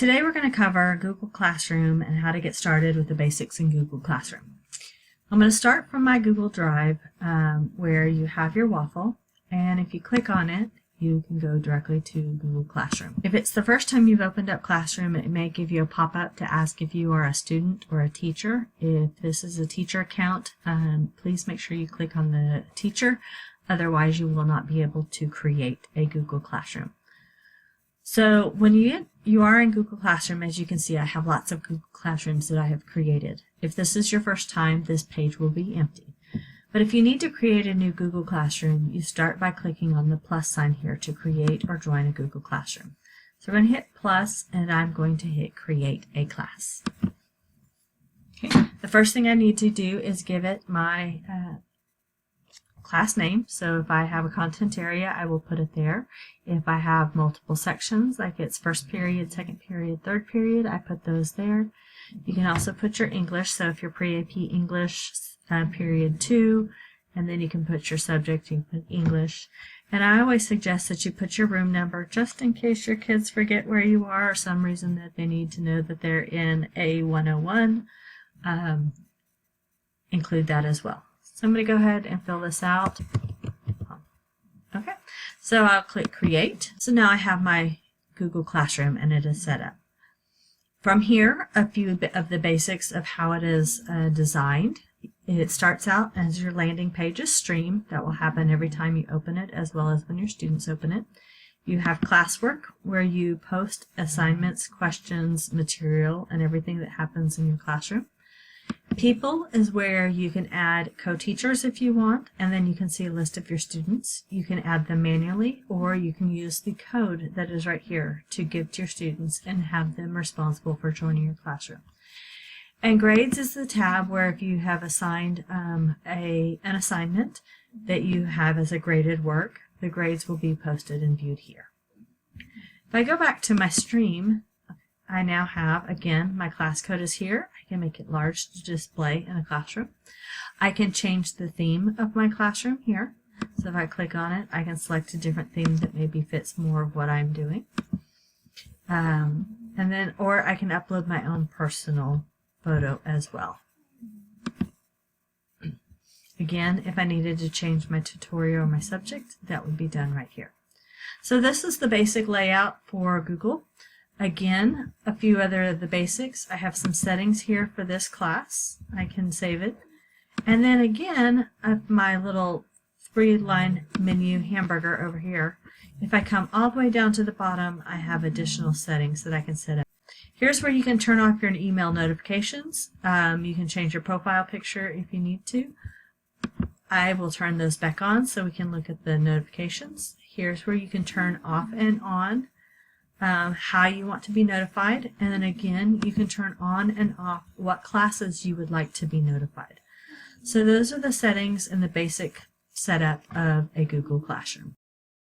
Today we're going to cover Google Classroom and how to get started with the basics in Google Classroom. I'm going to start from my Google Drive where you have your waffle, and if you click on it, you can go directly to Google Classroom. If it's the first time you've opened up Classroom, it may give you a pop-up to ask if you are a student or a teacher. If this is a teacher account, please make sure you click on the teacher, otherwise you will not be able to create a Google Classroom. So when you are in Google Classroom, as you can see, I have lots of Google Classrooms that I have created. If this is your first time, this page will be empty. But if you need to create a new Google Classroom, you start by clicking on the plus sign here to create or join a Google Classroom. So I'm going to hit plus, and I'm going to hit create a class. Okay. The first thing I need to do is give it my class name. So if I have a content area, I will put it there. If I have multiple sections, like it's first period, second period, third period, I put those there. You can also put your English. So if you're pre-AP English, period 2, and then you can put your subject, you can put English. And I always suggest that you put your room number just in case your kids forget where you are or some reason that they need to know that they're in A101. Include that as well. So I'm going to go ahead and fill this out. Okay, so I'll click Create. So now I have my Google Classroom and it is set up. From here, a few of the basics of how it is designed. It starts out as your landing page is Stream. That will happen every time you open it, as well as when your students open it. You have classwork, where you post assignments, questions, material, and everything that happens in your classroom. People is where you can add co-teachers if you want, and then you can see a list of your students. You can add them manually, or you can use the code that is right here to give to your students and have them responsible for joining your classroom. And Grades is the tab where if you have assigned an assignment that you have as a graded work, the grades will be posted and viewed here. If I go back to my Stream, I now have, again, my class code is here. I can make it large to display in a classroom. I can change the theme of my classroom here. So if I click on it, I can select a different theme that maybe fits more of what I'm doing. Or I can upload my own personal photo as well. Again, if I needed to change my tutorial or my subject, that would be done right here. So this is the basic layout for Google. Again, a few other of the basics. I have some settings here for this class. I can save it. And then again, my little 3-line menu hamburger over here. If I come all the way down to the bottom, I have additional settings that I can set up. Here's where you can turn off your email notifications. You can change your profile picture if you need to. I will turn those back on so we can look at the notifications. Here's where you can turn off and on how you want to be notified. And then again, you can turn on and off what classes you would like to be notified. So those are the settings and the basic setup of a Google Classroom.